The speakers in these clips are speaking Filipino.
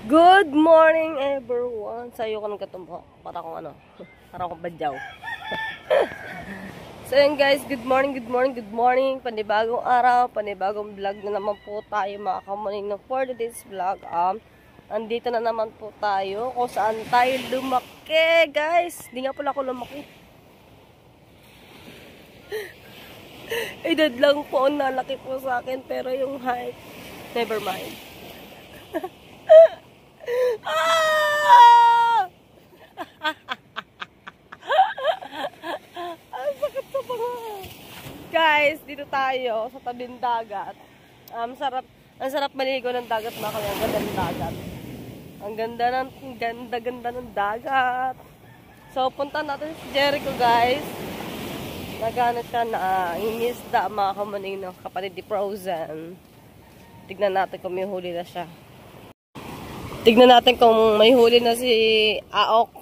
Good morning everyone. Sa'yo ko nang katumbo. Para akong ano. Para akong badyaw. So yun guys, good morning, good morning, good morning. Panibagong araw, panibagong vlog na naman po tayo mga kamuning ng for today's vlog. Andito na naman po tayo kung saan tayo lumaki guys. Hindi nga pala ako lumaki. Edad lang po ang nalaki po sa akin pero yung height, never mind. Ang sakit sa panga. Guys, dito tayo sa tabing dagat. Ang sarap maligo ng dagat mga kami. Ang ganda ng dagat. Ang ganda ng dagat. So, punta natin si Jericho guys. Naghanap siya na ingisda mga kamaning ng kapatid ni Frozen. Tignan natin kung may huli na siya. Tignan natin kung may huli na si Aok.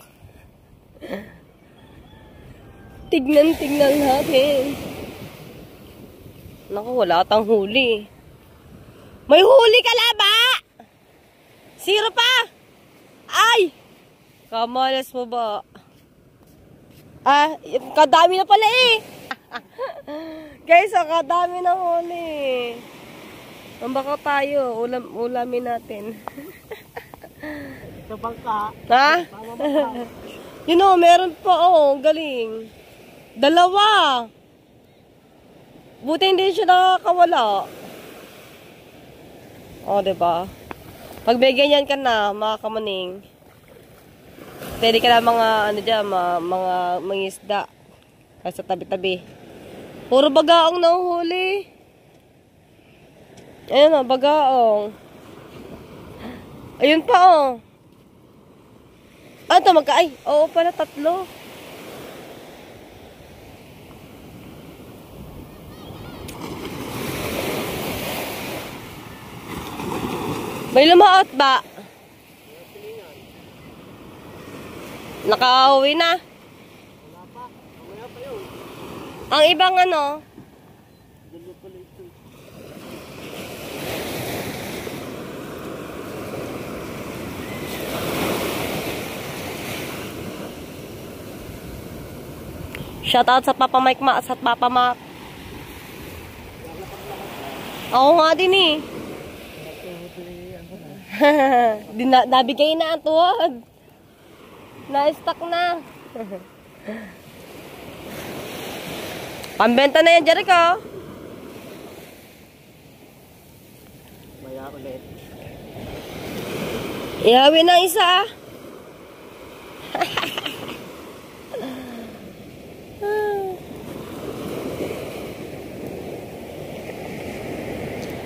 Tignan natin. Naku, wala atang huli. May huli ka na ba? Zero pa? Ay! Kamalas mo ba? Kadami na pala eh. Guys, kadami na huli. Baka tayo, ulamin natin. Sa bangka. Ha? You know, meron pa galing. Dalawa. Buti hindi siya nakakawala. Diba? Pag may ganyan ka na, mga kamaning, pwede ka na mga mangisda. Sa tabi-tabi. Puro bagaong nahuhuli. Ayan bagaong. Ayun pa ito oo pala, tatlo. May lumaot ba? Nakauwi na? Wala pa. Mamaya pa yun. Ang ibang Gulo pala ito. Shoutout sa Papa Mike Ma at Papa Mac. Ako nga din eh. Nabigay na ang tuwad. Na-stock na. Pambenta na yan, Jericho. Maya ulit. Ihawi na isa.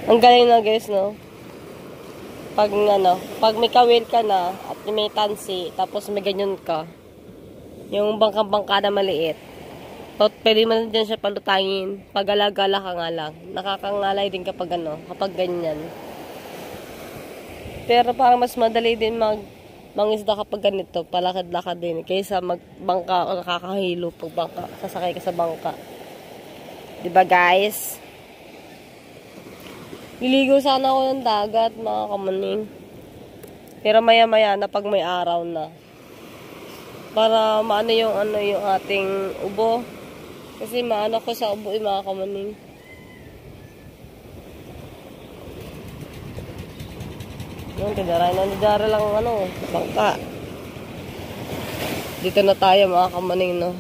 Ang galing na guys, no? Pag may kawil ka na at may tansi, tapos may ganyan ka, yung bangka-bangka na maliit, pwede mo dyan siya palutangin, pag-alagala ka nga lang. Nakakangalay din kapag kapag ganyan. Pero parang mas madali din mangisda kapag ganito, palakad-lakad din, kaysa magbangka, nakakahilo pag bangka, sasakay ka sa bangka. Diba guys? Liligo sana ako ng dagat, mga kamaning. Pero maya-maya na pag may araw na. Para maano yung ating ubo. Kasi maano ko sa ubo mga kamaning. Yung tidara lang bangka. Dito na tayo mga kamaning, no.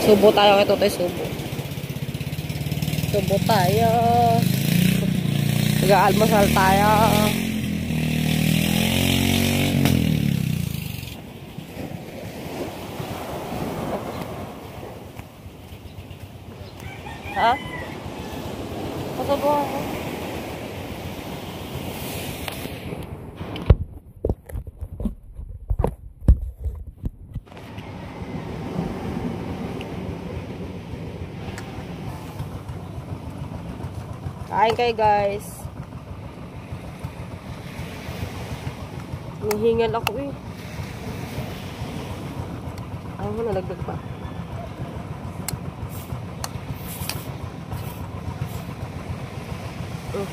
Subo tayo kay Totoy, subo. Subo tayo. Mag-aalmusal tayo. Ha? Pasubo ako. Kain kayo guys. Nahingal ako eh. Ayaw mo, nalagdag pa. Tama.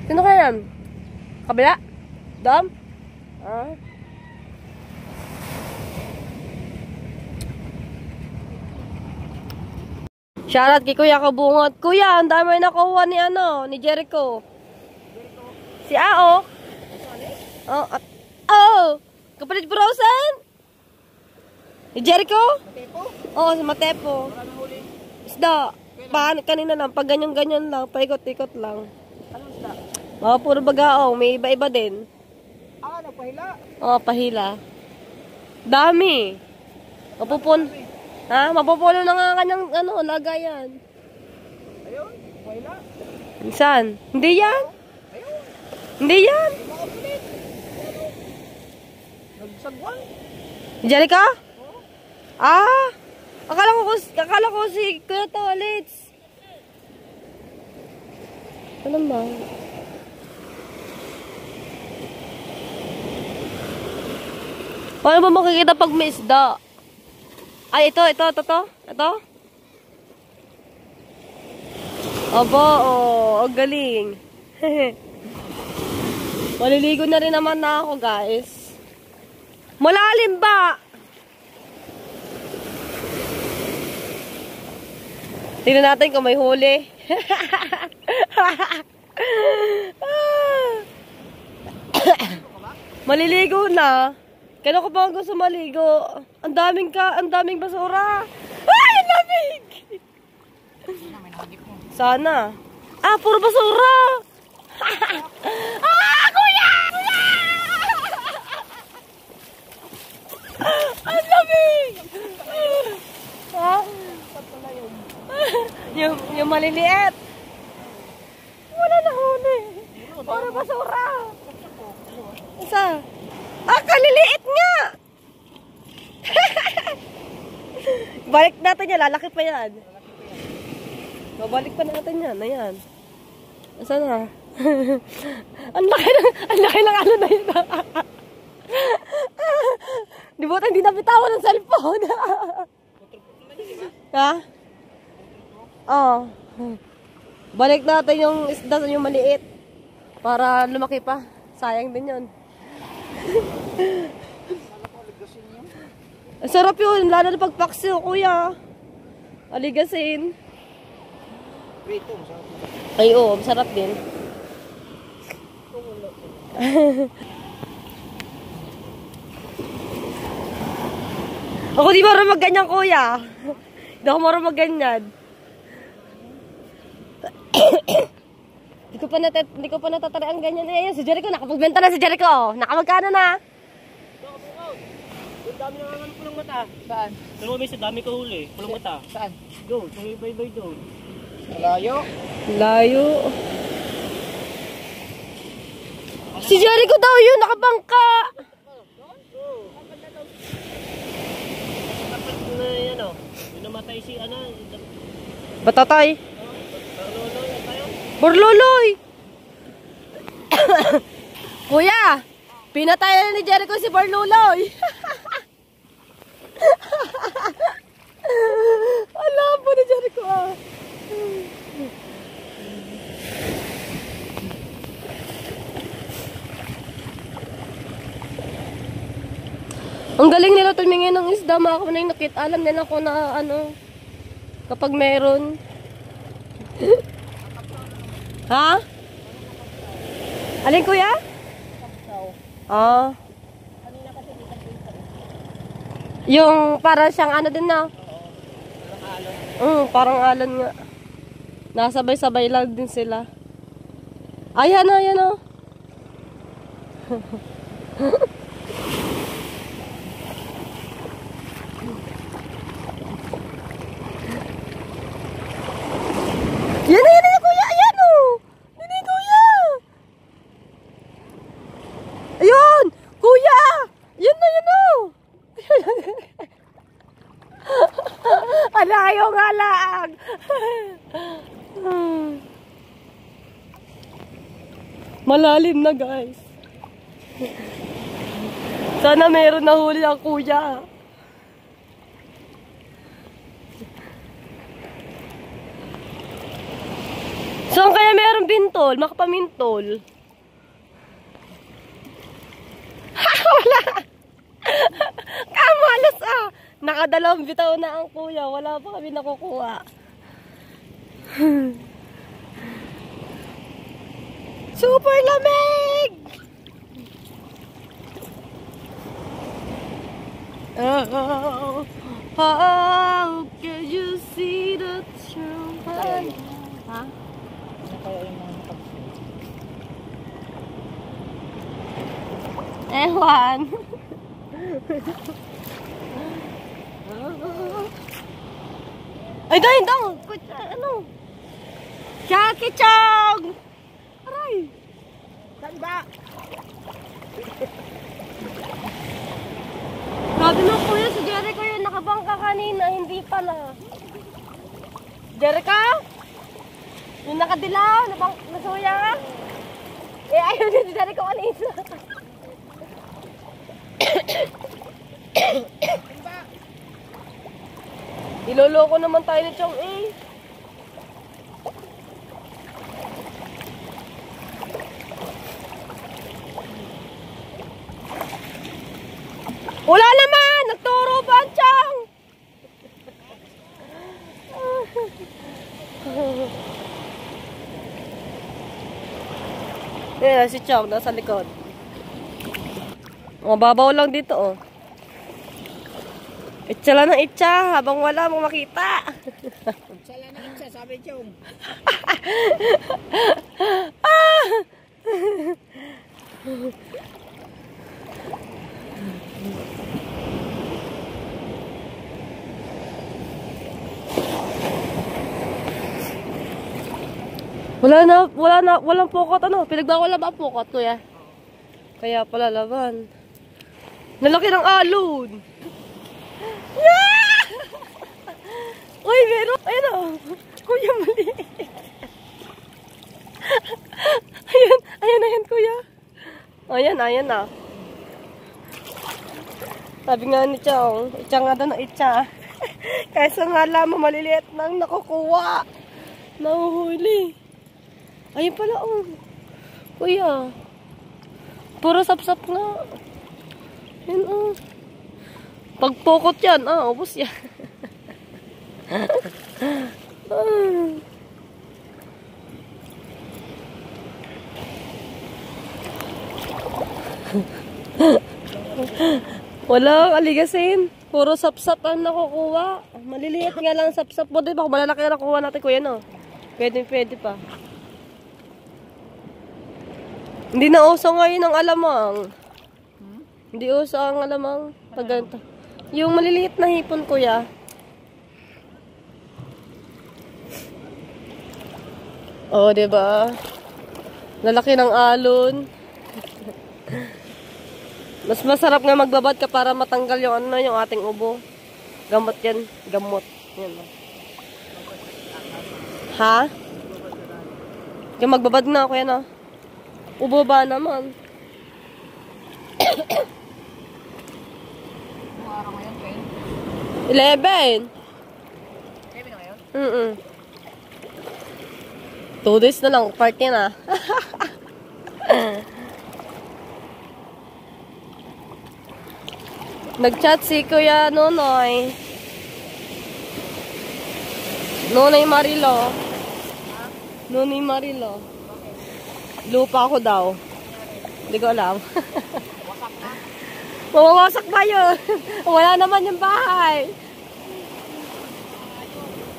Sino kaya yan? Kabila? Dam? Ah. Shoutout kay Kuya Kabungot. Kuya, ang dami nakuha ni ni Jericho. Si Ao. Oh, kapalit Frozen? Ni Jericho? Matepo? Oo, si Matepo. Wala nang huli. Isda. Kanina lang, pag ganyan-ganyan lang, paikot-ikot lang. Anong isda? Mga puro bagaong, may iba-iba din. Nagpahila. Oo, pahila. Dami. Mapupun. Ha? Mapupuno na nga kanyang lagayan. Ayun, pahila. Saan? Hindi yan. Ayun, Hindi yan. makapulit. Nagsagwan. Diyan ka? Ah! Akala ko si Kuya Tolits. Ano ba? Paano ba makikita pag may isda? Ay, ito. Aba, ang galing. Maliligo na rin naman na ako, guys. Malalim ba? Tingnan natin kung may huli. Maliligo na. Kailan ko ba gusto maligo? Ang daming basura. Ay, ang lamig! Sana. Ah, puro basura! Ah, kuya! Kuya! Ang lamig! Ha? Yung maliliit. Wala na huli. Puro basura. Isa. Ah, kaliliit nga! Balik natin yan. Lalaki pa yan. Babalik pa natin yan. Ayan. Asa na? Ang laki ng ano na yun. Di ba hindi nabitawan ng cellphone? Ha? Oo. Balik natin yung isda sa yung maliit. Para lumaki pa. Sayang din yun. Ang sarap yun, lalo na pagpaksiw, kuya. Aligasin. Prito, masarap. Ay, oo, sarap din. Ako di marunong magganyan, kuya. Hindi ako marunong magganyan. Hindi ko pa natatari ang ganyan. Eh, si Jericho, nakapagbenta na si Jericho. Nakamagkano na? Ang dami na nga pulang mata. Saan? Pero may sa dami ko huli. Pulang mata. Saan? Doon, sa ibay-ibay doon. Malayo. Layo. Si Jericho daw yun, nakabangka. Dapat na yan o. Yung namatay si Batatay. Lolo, yan tayo. Borloloy. Kuya, pinatay na ni Jericho si Borloloy. Alam po ni Jericho ah. Ang galing nila tumingin ng isda, mga kamanay nakit. Alam nila kung na kapag meron. Ha? Alin kuya? Ah. Yung para siyang ano din na. Parang alon nga. Nasabay-sabay lang din sila. Ayan o, ayan o. Malayo nga lang. Malalim na guys. Sana meron na huli ang kuya. Saan kaya meron bintol? Makapamintol. Wala. Kamalas ah. Nakadalawang bitaw na ang kuya. Wala pa kami nakukuha. Super lamig! Oh, how can you see the truth? Ha? Ewan. Ay, dahil daw. Ano? Jackie Chong! Aray! Saan ba? Grabe na kuya, si Jericho yun. Nakabangka kanina, hindi pala. Jericho? Yung nakadilaw, nasuya? Eh, ayun din si Jericho kanina. Iloloko naman tayo ni Chong eh. Wala naman! Nagturo ba ang Chong? Yan, si Chong nasa likod. Mababaw lang dito oh. Itsa lang ng itsa habang wala mong makita. Itsa lang ng itsa, sabi Chong. Walang pokot ano. Pinagbawala ba ang pokot, kuya? Kaya pala laban. Nalaki ng alon. Yeah! Uy, meron. Ayun o. Kuya, mali. Ayan, kuya. Ayan na. Sabi nga ni Chong, itsa nga daw na itsa. Kaysa nga lamang maliliit nang nakukuha. Nahuhuli. Ayun pala oh. Kuya. Puro sapsap nga. Yan oh. Pagpokot yan, ubos yan. Wala aligasin. Puro sapsap ang nakukuha. Maliliit nga lang sapsap mo. Diba? Kung malalaki na nakuha natin kuya no. Pwede pa. Hindi na uso ngayon ang alamang. Hindi uso ang alamang. Pag ganito. Yung maliliit na hipon, kuya. Oh, diba? Lalaki ng alon. Mas masarap nga magbabad ka para matanggal yung yung ating ubo. Gamot yan. Gamot. Yan. Ha? Yung magbabad na, kuya, no? Ubo ba naman? Araw ngayon, Ken? 11. 11 na ngayon? 2 days na lang. Party na. Nag-chat si Kuya Nonoy. Nonoy Marilo. Nonoy Marilo. Lupa ko daw. Hindi ko alam. Wasak na? Mawawasak ba yun? Wala naman yung bahay.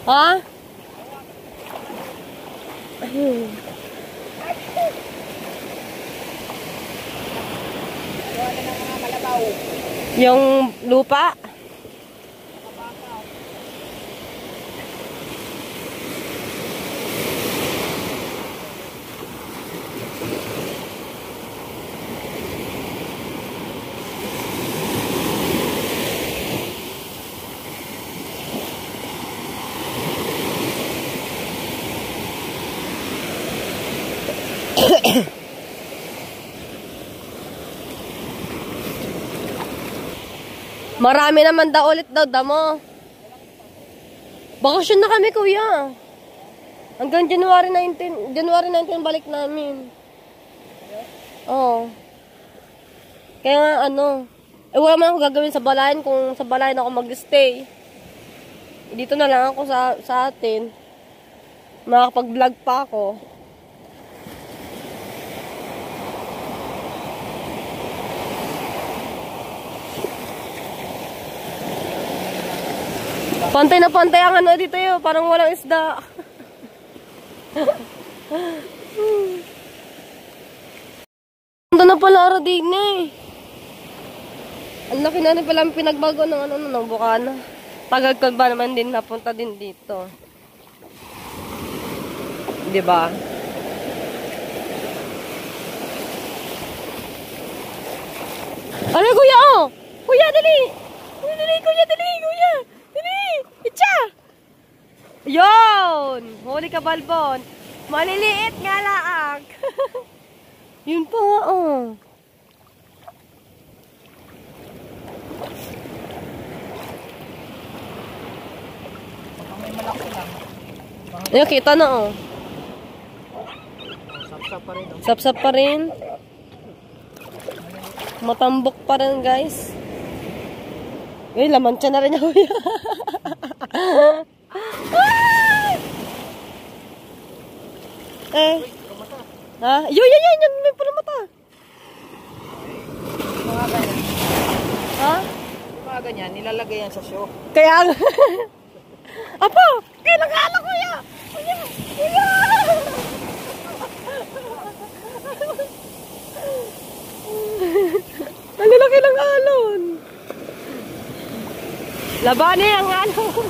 Ha? Yung lupa? Marami naman daw ulit daw damo. Bakasyon na kami, kuya. Hanggang January 19 balik namin. Oo. Kaya nga, wala man ako gagawin sa balayan kung sa balayan ako mag-stay. Dito na lang ako sa atin. Makakapag-vlog pa ako. Pantay na pantay ang dito yun. Parang walang isda. Ando na pala din eh. Ang laki na rin pala ang pinagbago ng ng Bukana. Tagal ko ba naman din napunta din dito. Diba? Ano kuya oh? Kuya dali! Kuya dali! Kuya dali! Kuya! Dali! Itcha! Yun! Huli ka balbon. Maliliit nga laang. Yun pa oh. May malaki lang. Ayun, kita na oh. Sapsap pa rin. Sapsap pa rin. Matambok pa rin guys. Eh, laman siya na rin ako. Eh. Ha? Yan. May pala mata. Mga ganyan. Ha? Mga ganyan, nilalagay yan sa show. Kaya Apo! Kailangan kuya! Kuya! Kuya! Ang lalaki ng alon. Labanin ang alon.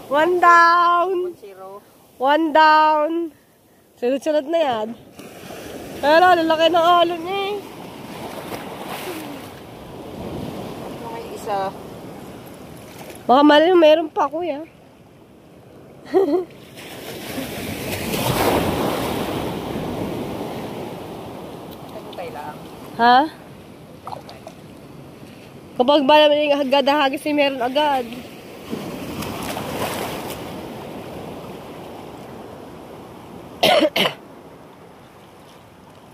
1 down. 1-0. 1 down. Sunod-sunod na yan. Pero lalaki ng alon eh. Ito may isa. Baka mali mayroon pa kuya. Nagutay lang. Ha? Kapag ba naman yung agad-ahagis eh, meron agad.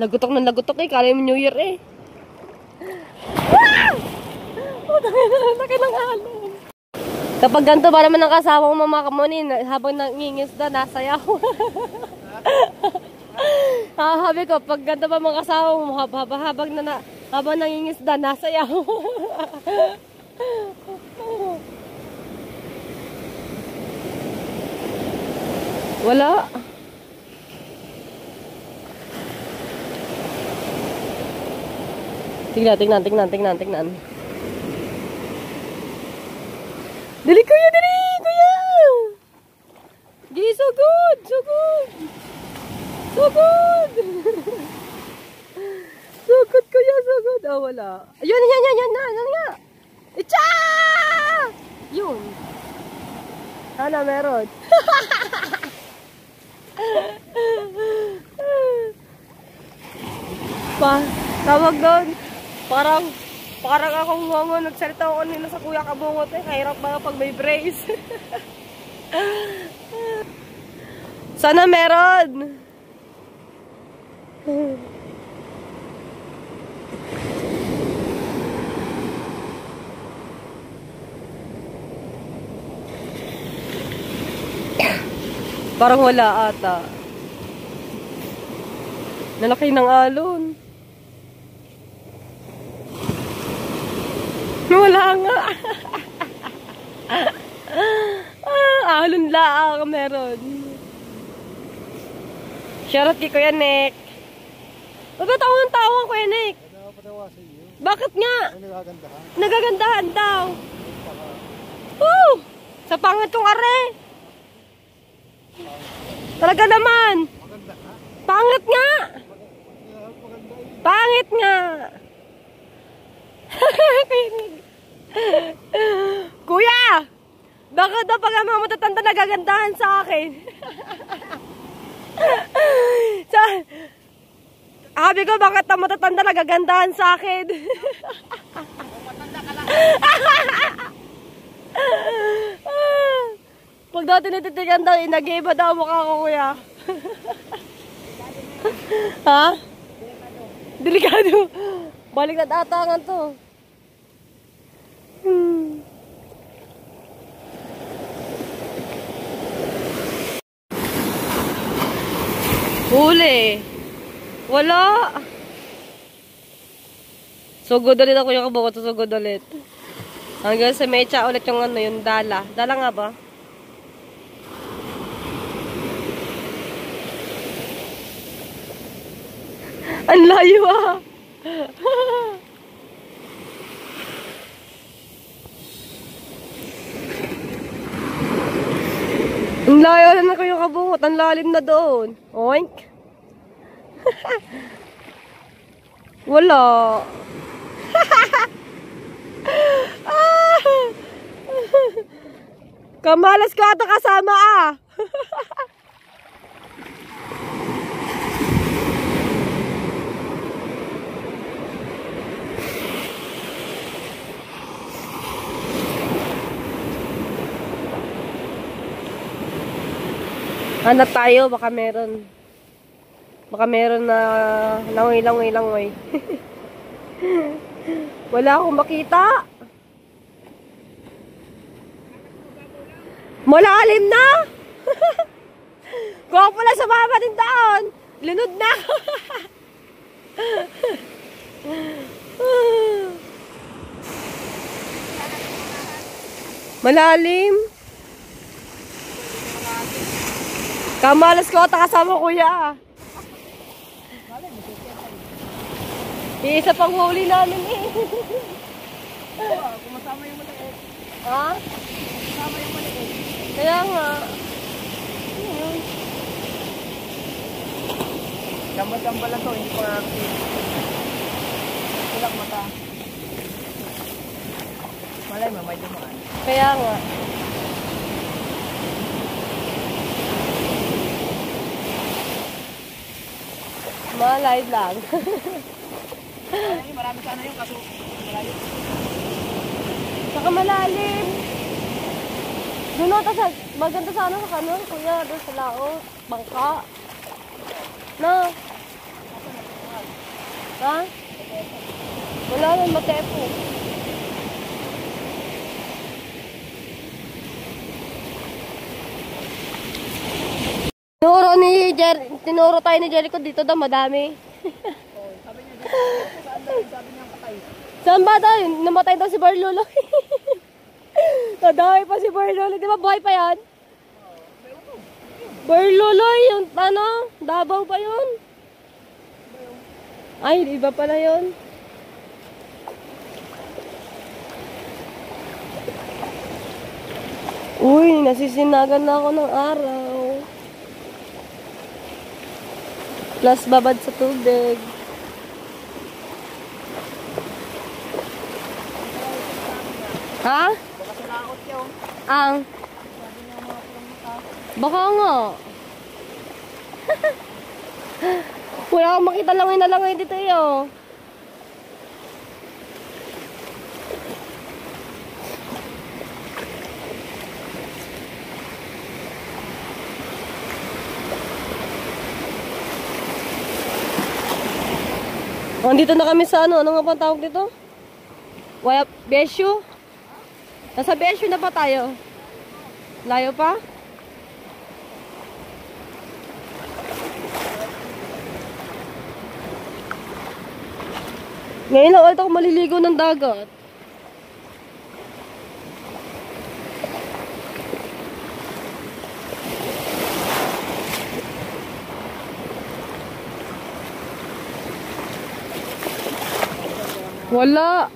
Lagutok ng lagutok eh. Kala yung New Year eh. Ah! Oh, laki ng alon. Kapag ganito ba naman ang kasama ko mamakamunin, habang nangingisda, nasayaw. Habi ko, pag ganito ba mga kasama mo, habang nangingisda, nasayaw. Wala. Tingnan. Dali kuya, dali! Kuya! Di, so good! So good! So good kuya, so good! Oh, wala. Ayun, yan nga! Itcha! Yun. Sana meron. Tawag doon. Parang akong nagsalita ako kanina sa kuya kabungot eh. Kahirap ba pag may brace? Sana meron. Parang wala ata. Nalaki ng alon. Wala nga. Alon laang meron. Shoutout kay Kuya Nick. Bakit ako ng tawang Kuya Nick? Bakit nga? Nagagandahan daw. Woo! Sa pangit kong are. Talaga naman. Pangit nga. Pangit nga. Kuya, bakit daw pag ang mga matatanda nagagandahan sa akin? Sabi ko, bakit ang matatanda nagagandahan sa akin? Matanda Pag daw tinititigan daw, nag-iiba daw mukha ko, kuya. Ha? Delikado. Balik na datangan to. Huli. Wala. Sugod ulit ako yung kabukot. Sugod ulit. Hanggang sa mecha ulit yung ano, yung dala. Dala nga ba? Ang layo ah. Ang layo na ko yung kabungot. Ang lalim na doon. Oink. Wala. Kamalas ko ata kasama ah. Hanap tayo, baka meron. Baka meron na langoy. Wala akong makita. Malalim na. Kung ako pala sumama din doon, lunod na. Malalim. Kamalas ko ata kasama kuya. Isa pang huli namin eh. Kumasama yung maliit. Ha? Kumasama yung maliit. Kaya nga. Gamba-gamba lang to, hindi pa active. Walang mata. Malay mo, may dumaan. Kaya nga. Malay lang. Ay, marami sana yung kaso. Malayo. Saka malalim. Doon ata sa, maganda sana sa kanon, kuya, doon sa laot, bangka. Na? Ha? Wala nang matepo. Tinuro tayo ni Jericho dito daw, madami. Sabi niya, sabi niya patay. Saan ba daw? Namatay daw si Barlolo. Nadamay pa si Barlolo. Di ba buhay pa yan? Barlolo, yung ano, Davao pa yun. Ay, iba pala yun. Uy, nasisinagan na ako ng araw. Plus babad sa tubig. Ha? Baka sa laot yun. Ang? Sabi niya mga pulang mata. Baka nga. Wala akong makita langoy na langoy dito eh. Dito na kami sa ano nga pang tawag dito? Waya, Besyo? Nasa Besyo na ba tayo? Layo pa? Ngayon lang ulit ako maliligo ng dagat. Wala.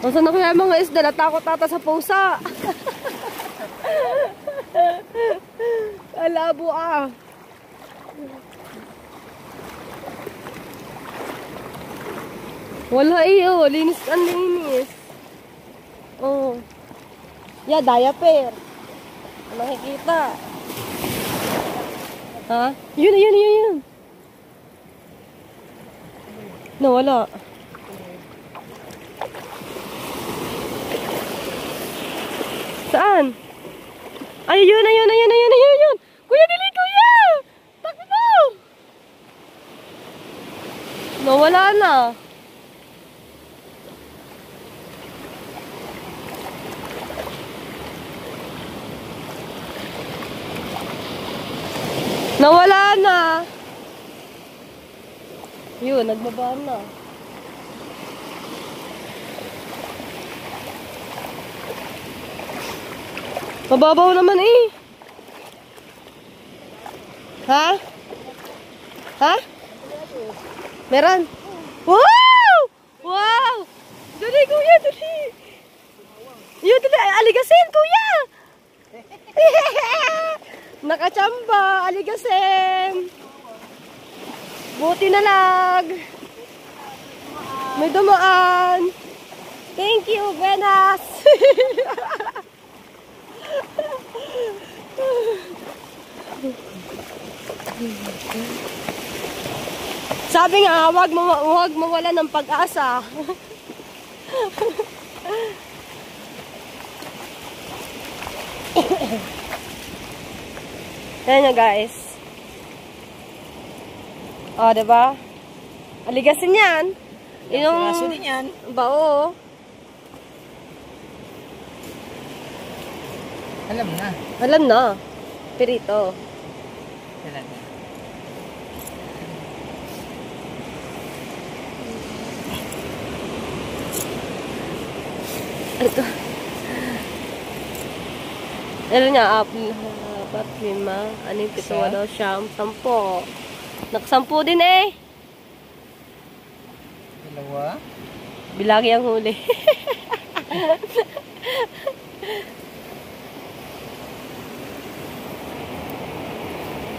Nasaan na kaya mga isda? Natakot ata sa pusa. Alabo ah. Wala iyo. Linis ang linis. Oh. Yeah, diaper. Nakikita. Ha? Yun. No, wala. Saan? Ay, yun, ayun, ayun, ayun, ayun, ayun. Kuya, dili, kuya! Takbo! Nawala na. Nawala na. Yun, nagbaba na. Mababaw naman eh. Ha? Ha? Meron? Wow! Wow! Dali, kuya, dali. Yun, dali. Aligasin, kuya! Nakachamba, aligasin. Buti na lang. May dumaan. Thank you, Benas. Sabi nga, huwag mawala ng pag-asa. Ayan nyo, guys. O, diba? Aligasin yan. Piraso din yan. Bao. Alam na. Alam na. Pirito. Alam na. Ito. Ano niya? Apat, 5, 6, 7, 8, 10. Nakasampu din eh. Dalawa. Bilagi ang huli.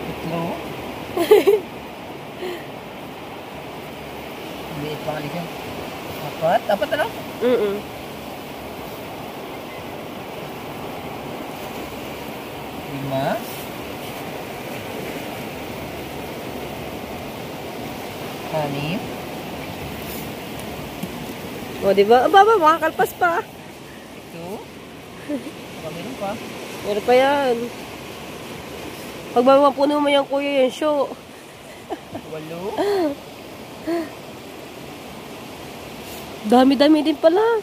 Tatlo. Liit pa kalikan. Apat? Apat na lang? Lima. Anim. O, diba? Aba, makakalpas pa. Ito. Baka meron pa. Meron pa yan. Pag mapuno mo yan, kuya, yung show. 8. Dami-dami din pala.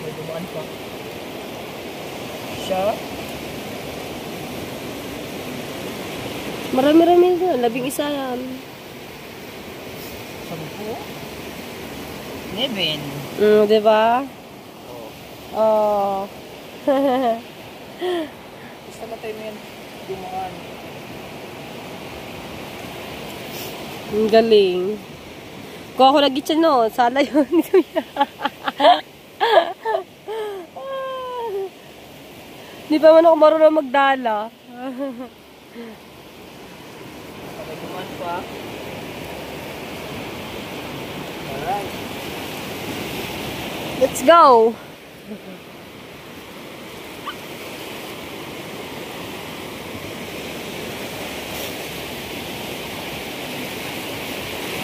May dumaan pa. Siya. Marami-rami na. 11 yan. 10. 11. Diba? Oh. Oh. Basta matay mo yan. Dumaan. Ang galing. Kung ako nag-itcha no, sana yun. Hindi pa man ako marunong magdala. May dumaan pa. Alright. Let's go!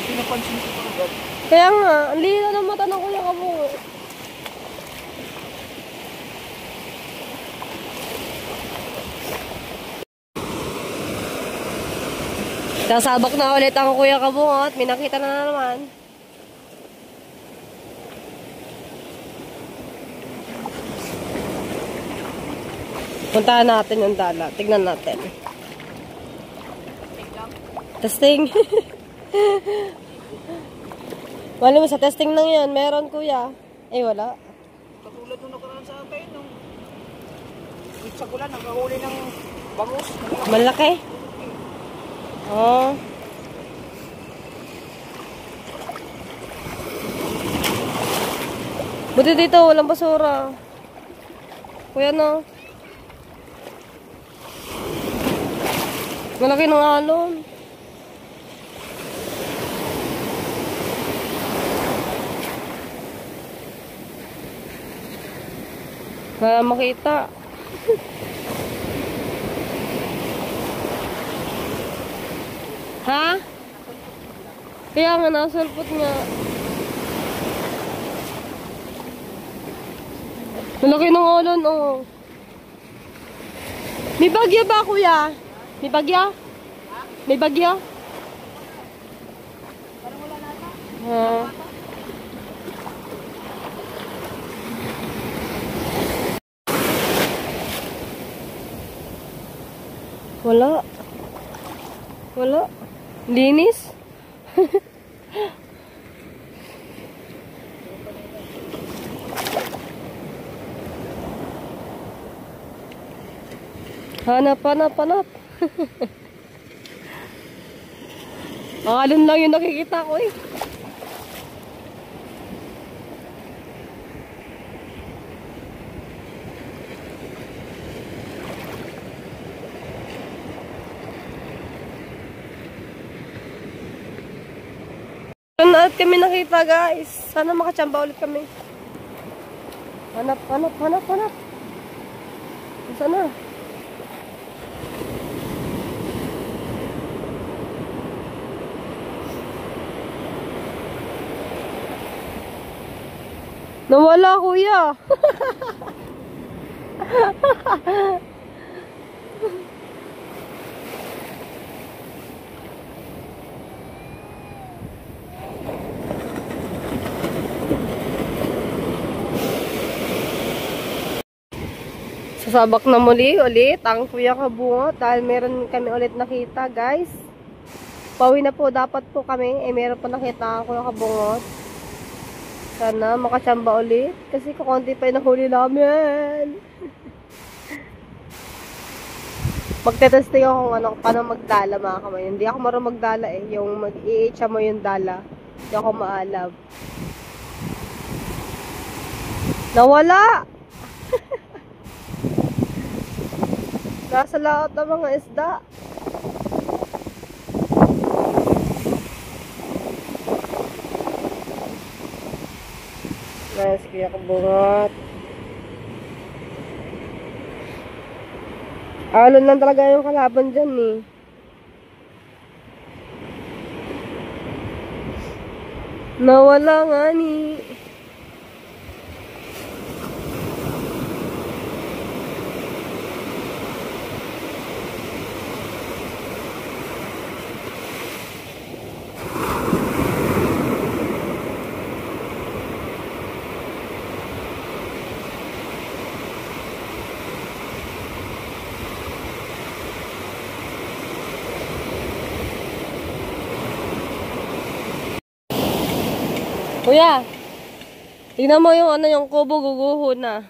Pinapansin ko pa agad. Kaya nga, ang lila ng mata ng kuya ka mo. Kasabak na ulit ang kuya kabungot. May nakita na naman. Puntahan natin yung dala. Tignan natin. Testing. Wala mo sa testing nang yan. Meron kuya. Eh wala. Katulad nung nakaraan sa akin, nung itsa ko lang, nakahuli ng bangus. Malaki. Oh. Buti dito, walang basura. Kuya no. Malaki ng alon. Wala makita. Ha? Kaya nga, nasalpot nga. Malaki ng alon, oh. May bagyo ba, kuya? May bagyo? May bagyo? Parang wala nata. Ha? Wala. Wala. Linis. Hanap. Alon lang yung nakikita ko eh. At kami nakita guys. Sana makachamba ulit kami. Hanap. Sana. Nawala, kuya. Sasabak na muli ulit ang Kuya Kabungot dahil meron kami ulit nakita guys. Pauwi na po dapat po kami. Meron po nakita ang Kuya Kabungot. Sana makachamba ulit kasi kukunti pa yung nahuli namin. Magtetesting ako kung paano magdala mga kamay. Hindi ako marunong magdala eh. Yung mag-i-echa mo yung dala. Hindi ako maalam. Nawala! Nasa laot ng mga isda. Nice, Kuya Kabungot. Alon lang talaga yung kalaban dyan eh. Nawala nga ni. Kuya, tingnan mo yung yung kubo guguho na.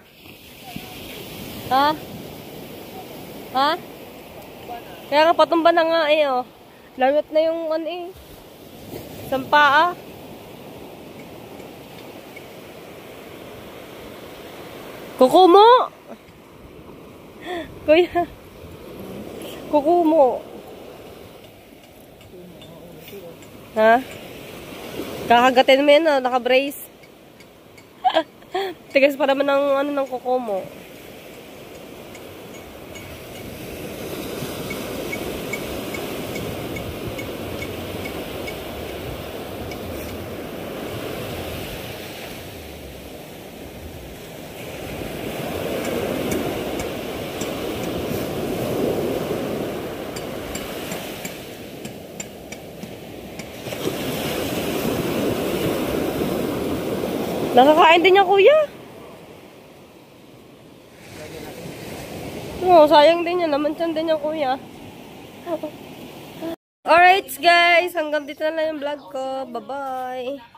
Ha? Ha? Kaya nga patumba na nga eh oh. Lamit na yung eh. Sampaa. Kukumo! Kuya. Kukumo. Ha? Kakagatin mo yan, oh, naka-brace. Tigas pa naman ng kuko mo. Nakakain din niya, kuya. Oo, sayang din yan. Naman din niya, kuya. Alright, guys. Hanggang dito na lang yung vlog ko. Bye-bye.